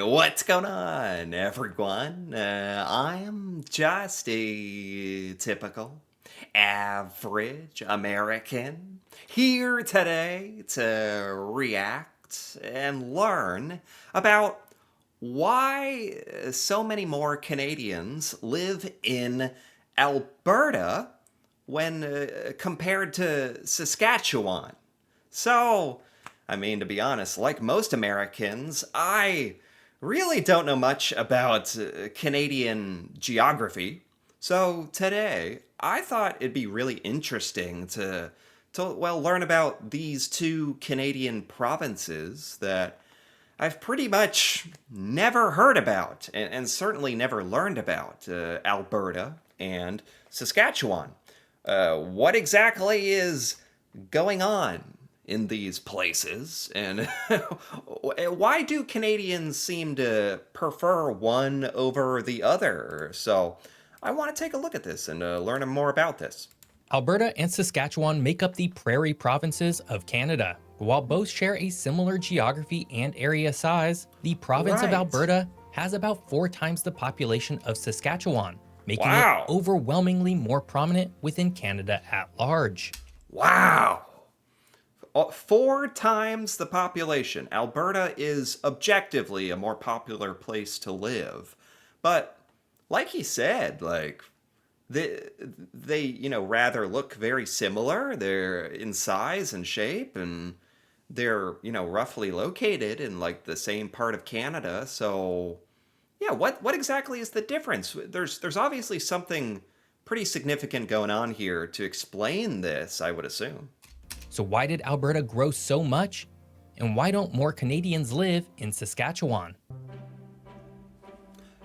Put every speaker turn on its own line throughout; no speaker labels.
What's going on, everyone? I am just a typical, average American here today to react and learn about why so many more Canadians live in Alberta when compared to Saskatchewan. So, I mean, to be honest, like most Americans, I really don't know much about Canadian geography. So today, I thought it'd be really interesting to learn about these two Canadian provinces that I've pretty much never heard about and certainly never learned about, Alberta and Saskatchewan. What exactly is going on in these places, and why do Canadians seem to prefer one over the other? So I want to take a look at this and learn more about this.
Alberta and Saskatchewan make up the prairie provinces of Canada. While both share a similar geography and area size, the province of
Right.
Alberta has about 4 times the population of Saskatchewan, making it
Wow.
overwhelmingly more prominent within Canada at large.
Wow. 4 times the population. Alberta is objectively a more popular place to live. But like he said, like they rather look very similar. They're in size and shape, and they're, roughly located in like the same part of Canada. So, yeah, what exactly is the difference? There's obviously something pretty significant going on here to explain this, I would assume.
So why did Alberta grow so much? And why don't more Canadians live in Saskatchewan?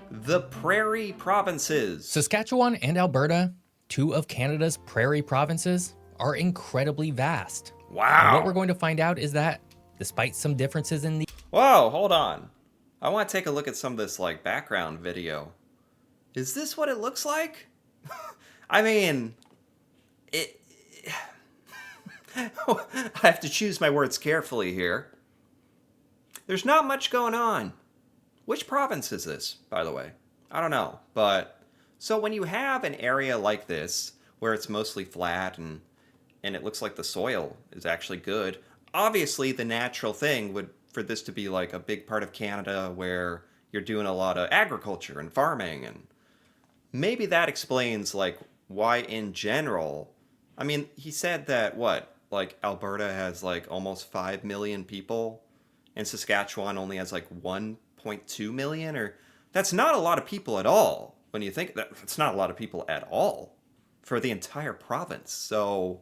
The prairie provinces.
Saskatchewan and Alberta, two of Canada's prairie provinces, are incredibly vast. And what we're
Wow.
going to find out is that, despite some differences in the
Whoa, hold on. I want to take a look at some of this like background video. Is this what it looks like? I mean, it I have to choose my words carefully here. There's not much going on. Which province is this, by the way? I don't know. But so when you have an area like this where it's mostly flat and it looks like the soil is actually good, obviously the natural thing would for this to be like a big part of Canada where you're doing a lot of agriculture and farming, and maybe that explains like why in general. I mean, he said that what? Like Alberta has like almost 5 million people and Saskatchewan only has like 1.2 million, or that's not a lot of people at all. When you think that, it's not a lot of people at all for the entire province. So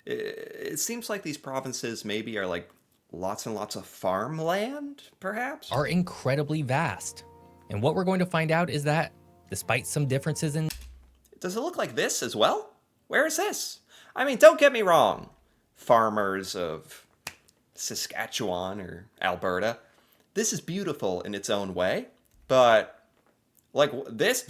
it seems like these provinces maybe are like lots and lots of farmland, perhaps?
are incredibly vast. And what we're going to find out is that, despite some differences in
Does it look like this as well? Where is this? I mean, don't get me wrong. Farmers of Saskatchewan or Alberta, this is beautiful in its own way, but like this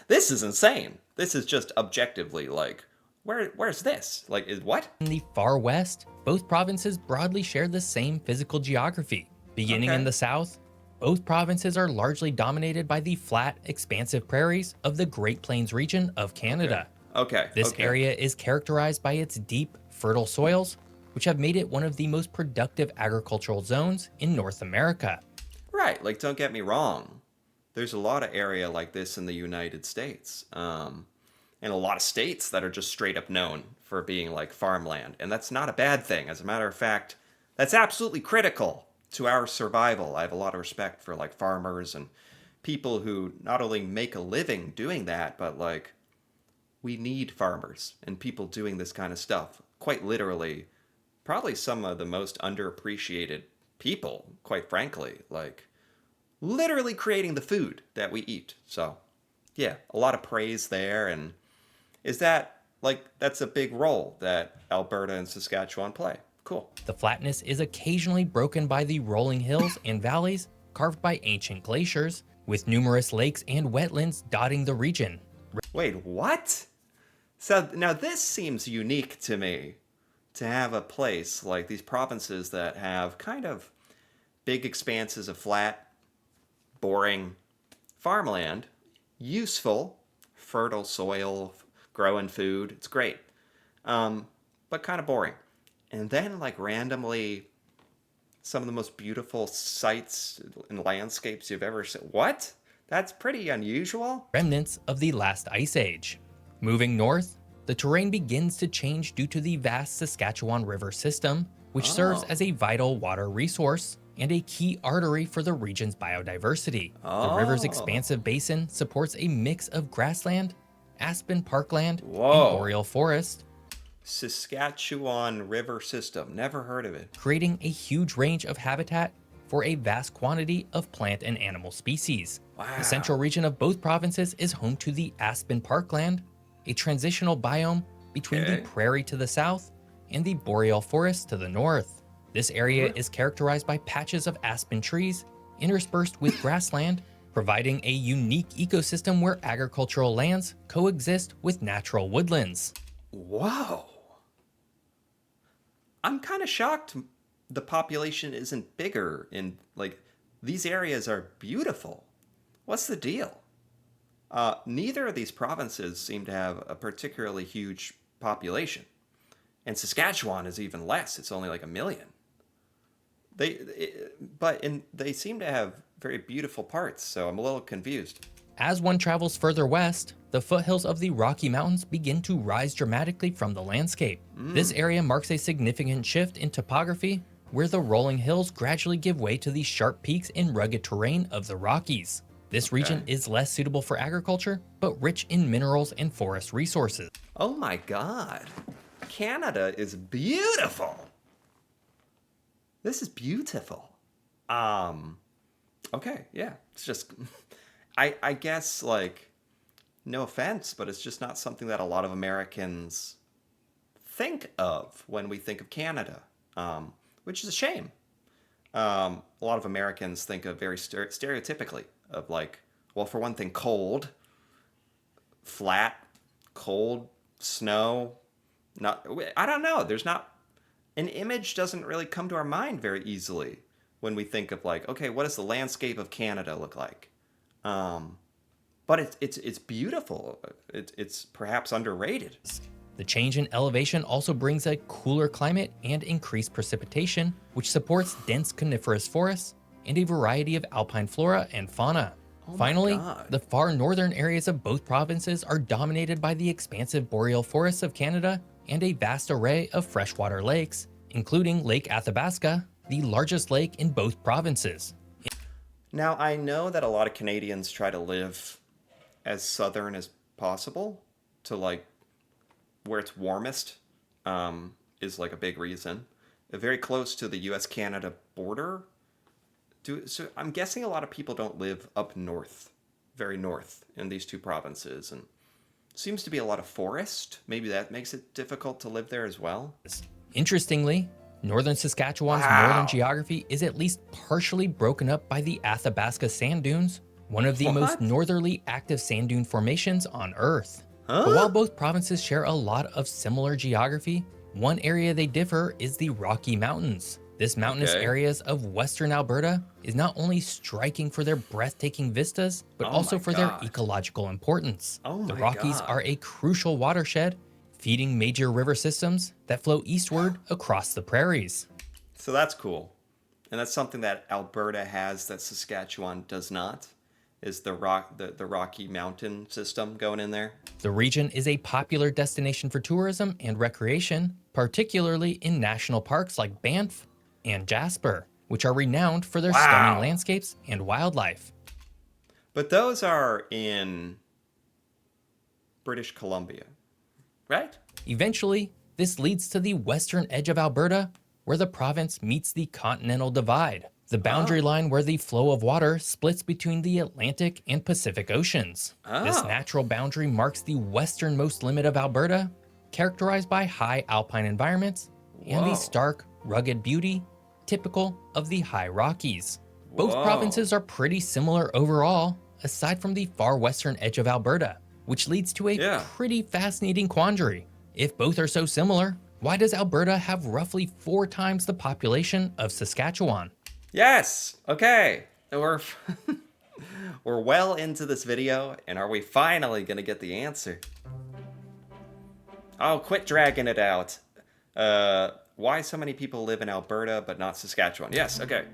this is insane. This is just objectively like where's this? Like is what?
the far west, both provinces broadly share the same physical geography. Beginning in
Okay.
the south, both provinces are largely dominated by the flat, expansive prairies of the Great Plains region of Canada.
Okay.
This
Okay.
area is characterized by its deep, fertile soils, which have made it one of the most productive agricultural zones in North America.
Right, like don't get me wrong. There's a lot of area like this in the United States, and a lot of states that are just straight up known for being like farmland, and that's not a bad thing. As a matter of fact, that's absolutely critical to our survival. I have a lot of respect for like farmers and people who not only make a living doing that, but like we need farmers and people doing this kind of stuff. Quite literally, probably some of the most underappreciated people, quite frankly, like literally creating the food that we eat. So, yeah, a lot of praise there. And is that like that's a big role that Alberta and Saskatchewan play? Cool.
The flatness is occasionally broken by the rolling hills and valleys carved by ancient glaciers, with numerous lakes and wetlands dotting the region.
Wait, what? So now this seems unique to me to have a place like these provinces that have kind of big expanses of flat boring farmland, useful, fertile soil, growing food. It's great, but kind of boring. And then, like, randomly, some of the most beautiful sights and landscapes you've ever seen. What? That's pretty unusual.
Remnants of the last ice age. Moving north, the terrain begins to change due to the vast Saskatchewan River system, which serves
Oh.
as a vital water resource and a key artery for the region's biodiversity. The river's
Oh.
expansive basin supports a mix of grassland, aspen parkland, and
Whoa.
boreal forest,
Saskatchewan River System. Never heard of it.
creating a huge range of habitat for a vast quantity of plant and animal species.
Wow.
The central region of both provinces is home to the aspen parkland, a transitional biome between the
Okay.
prairie to the south and the boreal forest to the north. This area is characterized by patches of aspen trees interspersed with grassland, providing a unique ecosystem where agricultural lands coexist with natural woodlands.
Whoa. I'm kind of shocked the population isn't bigger in, like, these areas are beautiful. What's the deal? Neither of these provinces seem to have a particularly huge population. And Saskatchewan is even less. It's only like 1 million. They seem to have very beautiful parts, so I'm a little confused.
As one travels further west, the foothills of the Rocky Mountains begin to rise dramatically from the landscape. This area marks a significant shift in topography, where the rolling hills gradually give way to the sharp peaks and rugged terrain of the Rockies. This region is less suitable for agriculture, but rich in minerals and forest resources.
Oh my God. Canada is beautiful. This is beautiful. Okay, yeah. It's just I guess, like, no offense, but it's just not something that a lot of Americans think of when we think of Canada, which is a shame. A lot of Americans think of very stereotypically of, like, well, for one thing, cold, flat, cold, snow. Not, I don't know. There's not an image doesn't really come to our mind very easily when we think of, like, okay, what does the landscape of Canada look like? But it's beautiful. It's perhaps underrated.
The change in elevation also brings a cooler climate and increased precipitation, which supports dense coniferous forests and a variety of alpine flora and fauna.
my
Finally,
God.
the far northern areas of both provinces are dominated by the expansive boreal forests of Canada and a vast array of freshwater lakes, including Lake Athabasca, the largest lake in both provinces.
Now, I know that a lot of Canadians try to live as southern as possible to, like, where it's warmest, is, like, a big reason. Very close to the US-Canada border. So I'm guessing a lot of people don't live up north, very north in these two provinces, and seems to be a lot of forest. Maybe that makes it difficult to live there as well.
Interestingly, northern Saskatchewan's
Wow.
northern geography is at least partially broken up by the Athabasca sand dunes, one of the most
What?
northerly active sand dune formations on Earth.
Huh?
But while both provinces share a lot of similar geography, one area they differ is the Rocky Mountains. This mountainous
Okay.
areas of western Alberta is not only striking for their breathtaking vistas, but
Oh
also
my
for
God.
their ecological importance.
Oh
The
my
Rockies
God.
are a crucial watershed, feeding major river systems that flow eastward across the prairies.
So that's cool. And that's something that Alberta has that Saskatchewan does not, is the Rocky Mountain system going in there.
The region is a popular destination for tourism and recreation, particularly in national parks like Banff and Jasper, which are renowned for their
Wow.
stunning landscapes and wildlife.
But those are in British Columbia, right?
Eventually, this leads to the western edge of Alberta, where the province meets the Continental Divide, the boundary line where the flow of water splits between the Atlantic and Pacific Oceans. This
Oh.
natural boundary marks the westernmost limit of Alberta, characterized by high alpine environments and the
Whoa.
stark, rugged beauty typical of the high Rockies. Both
Whoa.
provinces are pretty similar overall, aside from the far western edge of Alberta, which leads to a
Yeah.
pretty fascinating quandary. If both are so similar, why does Alberta have roughly 4 times the population of Saskatchewan?
Yes. Okay. Or We're well into this video, and are we finally gonna get the answer? Oh, quit dragging it out. Why so many people live in Alberta but not Saskatchewan? Yes, okay.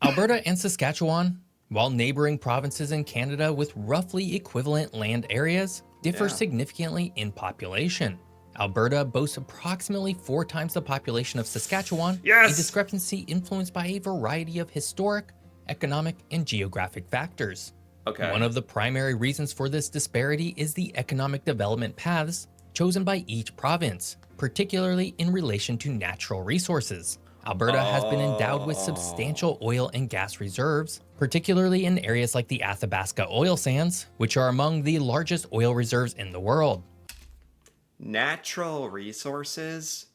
Alberta and Saskatchewan, while neighboring provinces in Canada with roughly equivalent land areas, differ
Yeah.
significantly in population. Alberta boasts approximately 4 times the population of Saskatchewan, a
Yes!
discrepancy influenced by a variety of historic, economic, and geographic factors.
Okay.
One of the primary reasons for this disparity is the economic development paths chosen by each province, particularly in relation to natural resources. Alberta has been endowed with
Oh.
substantial oil and gas reserves, particularly in areas like the Athabasca oil sands, which are among the largest oil reserves in the world.
Natural resources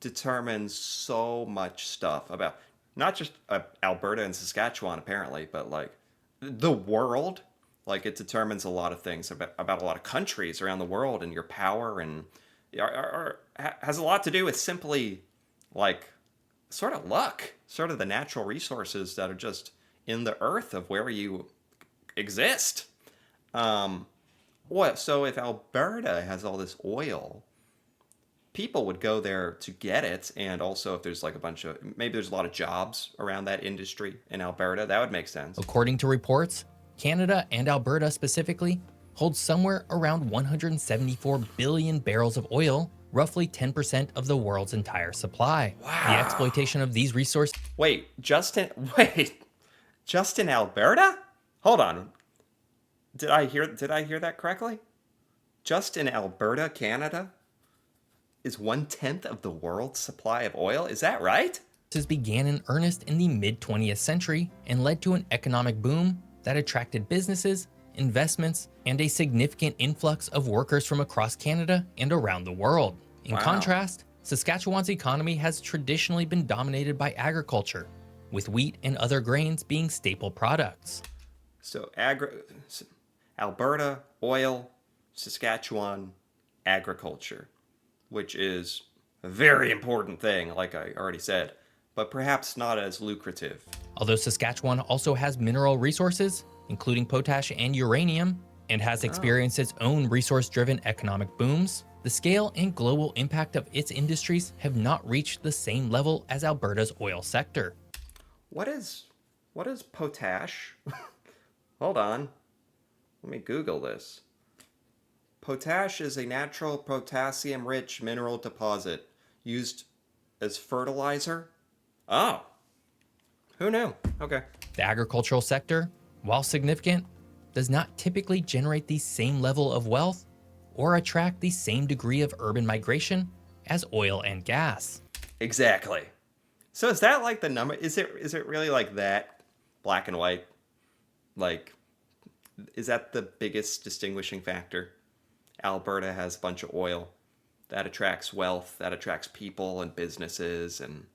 determine so much stuff about not just Alberta and Saskatchewan, apparently, but like the world. Like it determines a lot of things about a lot of countries around the world, and your power and has a lot to do with simply like sort of luck, sort of the natural resources that are just in the earth of where you exist. Um, what? So if Alberta has all this oil, people would go there to get it, and also if there's like a bunch of maybe there's a lot of jobs around that industry in Alberta, that would make sense.
According to reports, Canada and Alberta specifically hold somewhere around 174 billion barrels of oil, roughly 10% of the world's entire supply. The
Wow.
exploitation of these resources
Wait, Justin. Wait, just in Alberta? Hold on. Did I hear that correctly? Just in Alberta, Canada, is 1/10 of the world's supply of oil. Is that right?
began in earnest in the mid 20th century and led to an economic boom that attracted businesses, investments, and a significant influx of workers from across Canada and around the world. In
Wow.
contrast, Saskatchewan's economy has traditionally been dominated by agriculture, with wheat and other grains being staple products.
So Alberta, oil, Saskatchewan, agriculture, which is a very important thing, like I already said, but perhaps not as lucrative.
Although Saskatchewan also has mineral resources, including potash and uranium, and has
Oh.
experienced its own resource driven economic booms, the scale and global impact of its industries have not reached the same level as Alberta's oil sector.
What is potash? Hold on. Let me Google this. Potash is a natural potassium rich mineral deposit used as fertilizer. Oh, who knew? Okay.
The agricultural sector, while significant, does not typically generate the same level of wealth or attract the same degree of urban migration as oil and gas.
Exactly. So is that like the number? Is it really like that black and white? Like, is that the biggest distinguishing factor? Alberta has a bunch of oil that attracts wealth, that attracts people and businesses, and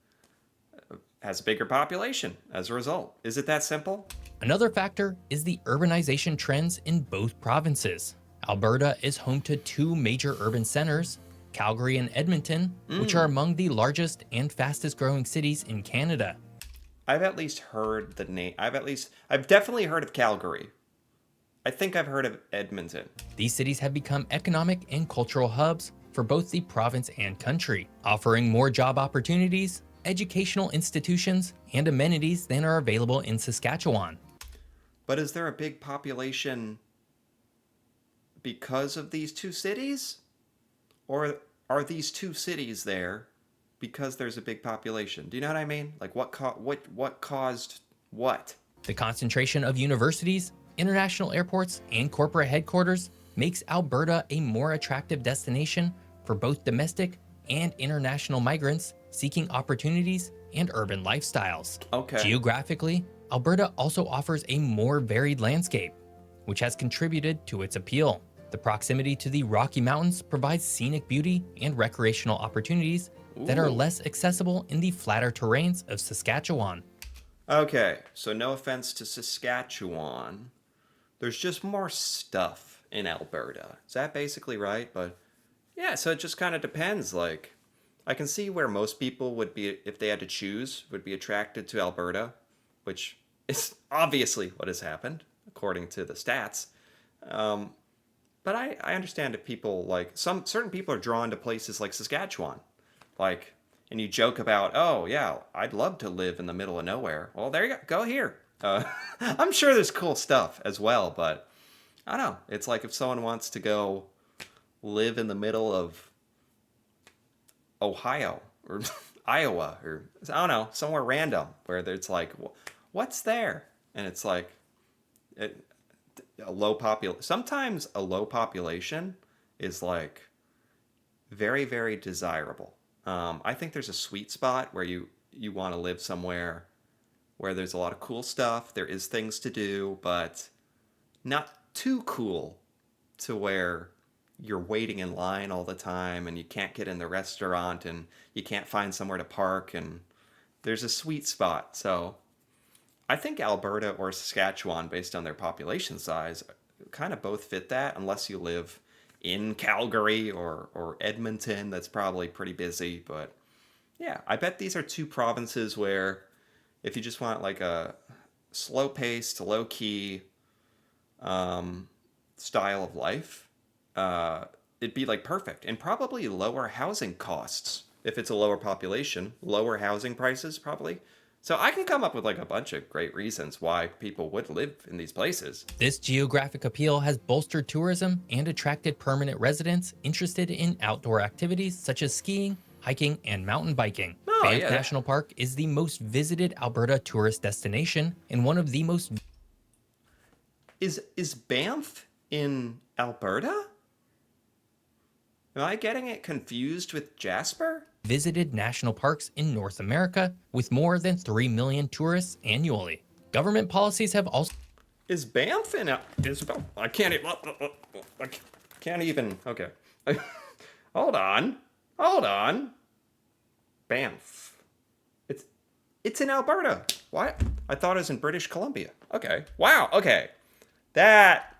has a bigger population as a result. Is it that simple?
Another factor is the urbanization trends in both provinces. Alberta is home to 2 major urban centers, Calgary and Edmonton, which are among the largest and fastest growing cities in Canada.
I've at least heard the name. I've definitely heard of Calgary. I think I've heard of Edmonton.
These cities have become economic and cultural hubs for both the province and country, offering more job opportunities, educational institutions, and amenities than are available in Saskatchewan.
But is there a big population because of these two cities? Or are these two cities there because there's a big population? Do you know what I mean? Like what caused what?
The concentration of universities, international airports, and corporate headquarters makes Alberta a more attractive destination for both domestic and international migrants seeking opportunities and urban lifestyles.
Okay.
Geographically, Alberta also offers a more varied landscape, which has contributed to its appeal. The proximity to the Rocky Mountains provides scenic beauty and recreational opportunities that are
Ooh.
less accessible in the flatter terrains of Saskatchewan.
Okay, so no offense to Saskatchewan. There's just more stuff in Alberta. Is that basically right? But yeah, so it just kind of depends. Like, I can see where most people would be, if they had to choose, would be attracted to Alberta, which It's obviously what has happened, according to the stats. Um, but I understand if people like some certain people are drawn to places like Saskatchewan, like, and you joke about, oh yeah, I'd love to live in the middle of nowhere. Well, there you go, go here. I'm sure there's cool stuff as well, but I don't know. It's like if someone wants to go live in the middle of Ohio or Iowa or I don't know, somewhere random where it's like, what's there? And it's like it, a low popul. Sometimes a low population is like very desirable. I think there's a sweet spot where you want to live somewhere where there's a lot of cool stuff. There is things to do, but not too cool to where you're waiting in line all the time and you can't get in the restaurant and you can't find somewhere to park, and there's a sweet spot. So I think Alberta or Saskatchewan, based on their population size, kind of both fit that, unless you live in Calgary or Edmonton. That's probably pretty busy. But yeah, I bet these are two provinces where if you just want like a slow paced, low key style of life, it'd be like perfect, and probably lower housing costs. If it's a lower population, lower housing prices probably. So I can come up with like a bunch of great reasons why people would live in these places.
This geographic appeal has bolstered tourism and attracted permanent residents interested in outdoor activities such as skiing, hiking, and mountain biking.
Oh,
Banff
yeah.
National Park is the most visited Alberta tourist destination and one of the most
Is Banff in Alberta? Am I getting it confused with Jasper?
visited national parks in North America, with more than 3 million tourists annually. Government policies have also
Is Banff in I can't even. I can't even. Okay. Hold on. Hold on. Banff. It's in Alberta. What? I thought it was in British Columbia. Okay. Wow. Okay. That.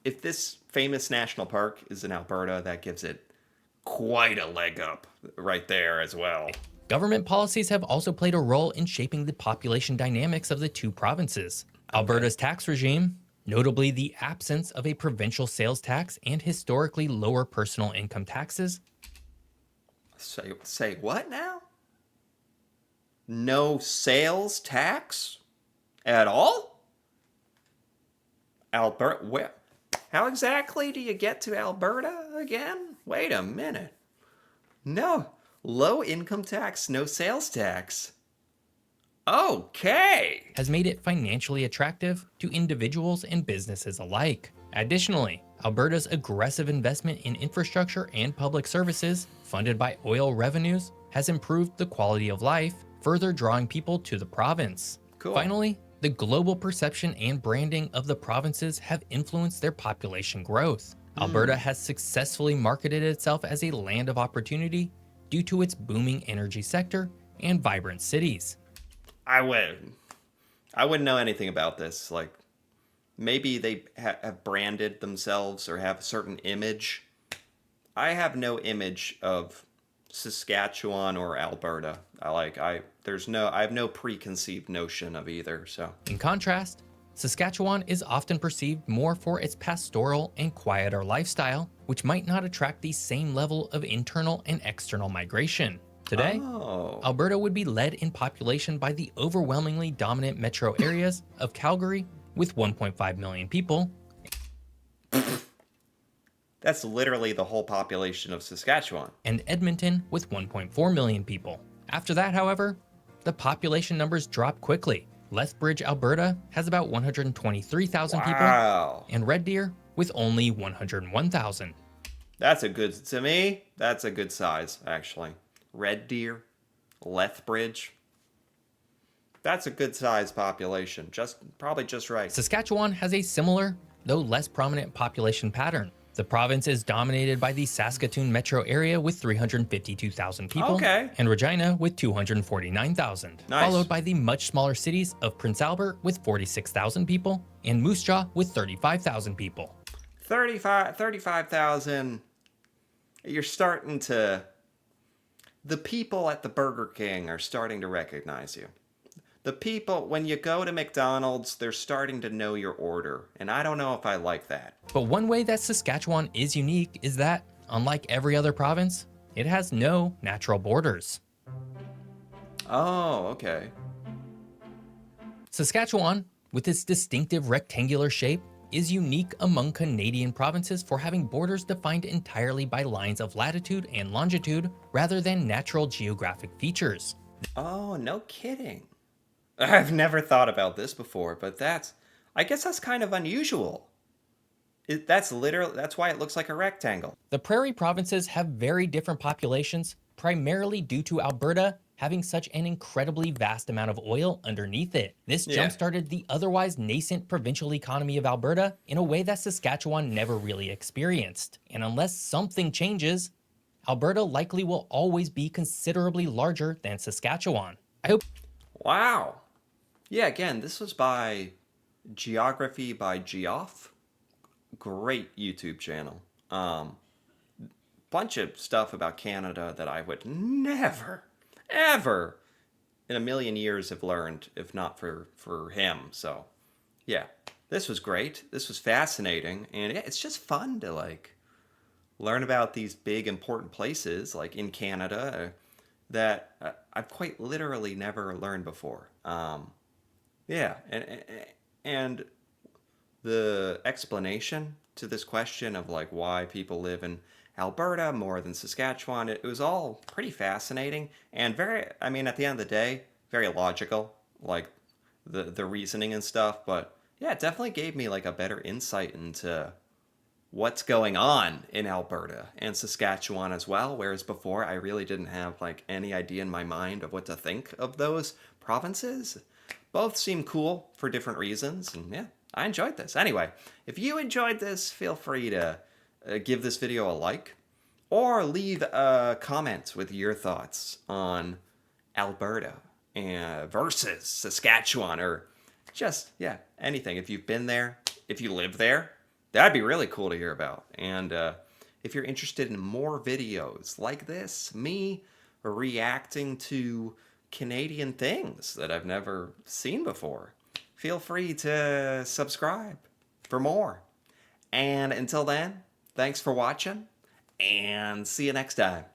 If this famous national park is in Alberta, that gives it quite a leg up right there as well.
Government policies have also played a role in shaping the population dynamics of the two provinces. Alberta's tax regime, notably the absence of a provincial sales tax and historically lower personal income taxes,
Say what now? No sales tax at all? Alberta, where? How exactly do you get to Alberta again? Wait a minute. No, low income tax, no sales tax. Okay.
has made it financially attractive to individuals and businesses alike. Additionally, Alberta's aggressive investment in infrastructure and public services, funded by oil revenues, has improved the quality of life, further drawing people to the province.
Cool.
Finally, the global perception and branding of the provinces have influenced their population growth. Alberta has successfully marketed itself as a land of opportunity due to its booming energy sector and vibrant cities.
I wouldn't know anything about this. Like, maybe they have branded themselves or have a certain image. I have no image of Saskatchewan or Alberta. I have no preconceived notion of either. So
In contrast, Saskatchewan is often perceived more for its pastoral and quieter lifestyle, which might not attract the same level of internal and external migration. Today,
oh,
Alberta would be led in population by the overwhelmingly dominant metro areas of Calgary with 1.5 million people,
that's literally the whole population of Saskatchewan.
and Edmonton with 1.4 million people. After that, however, the population numbers drop quickly. Lethbridge, Alberta has about 123,000 people,
Wow,
and Red Deer with only 101,000.
that's a good size actually. Red Deer, Lethbridge. That's a good size population. Probably just right.
Saskatchewan has a similar, though less prominent population pattern. The province is dominated by the Saskatoon metro area with 352,000 people,
Okay.
and Regina with 249,000,
Nice.
followed by the much smaller cities of Prince Albert with 46,000 people and Moose Jaw with 35,000 people.
35,000. You're starting to. The people at the Burger King are starting to recognize you. the people, when you go to McDonald's, they're starting to know your order. And I don't know if I like that.
But one way that Saskatchewan is unique is that, unlike every other province, it has no natural borders.
Oh, okay.
Saskatchewan, with its distinctive rectangular shape, is unique among Canadian provinces for having borders defined entirely by lines of latitude and longitude rather than natural geographic features.
Oh, no kidding. I've never thought about this before, but I guess that's kind of unusual. That's why it looks like a rectangle.
The prairie provinces have very different populations, primarily due to Alberta having such an incredibly vast amount of oil underneath it. This
Yeah.
jump-started the otherwise nascent provincial economy of Alberta in a way that Saskatchewan never really experienced. And unless something changes, Alberta likely will always be considerably larger than Saskatchewan. I hope
Wow. Yeah, again, this was by Geography by Geoff. Great YouTube channel. Bunch of stuff about Canada that I would never, ever in a million years have learned if not for him. So, yeah, this was great. This was fascinating, and yeah, it's just fun to like learn about these big important places like in Canada that I've quite literally never learned before. Yeah, and the explanation to this question of like why people live in Alberta more than Saskatchewan, it was all pretty fascinating and very, I mean, at the end of the day, very logical, like the reasoning and stuff. But yeah, it definitely gave me like a better insight into what's going on in Alberta and Saskatchewan as well. Whereas before, I really didn't have like any idea in my mind of what to think of those provinces. Both seem cool for different reasons, and yeah, I enjoyed this. Anyway, if you enjoyed this, feel free to give this video a like or leave a comment with your thoughts on Alberta versus Saskatchewan, or just, yeah, anything. If you've been there, if you live there, that'd be really cool to hear about. And if you're interested in more videos like this, me reacting to Canadian things that I've never seen before, feel free to subscribe for more. And until then, thanks for watching, and see you next time.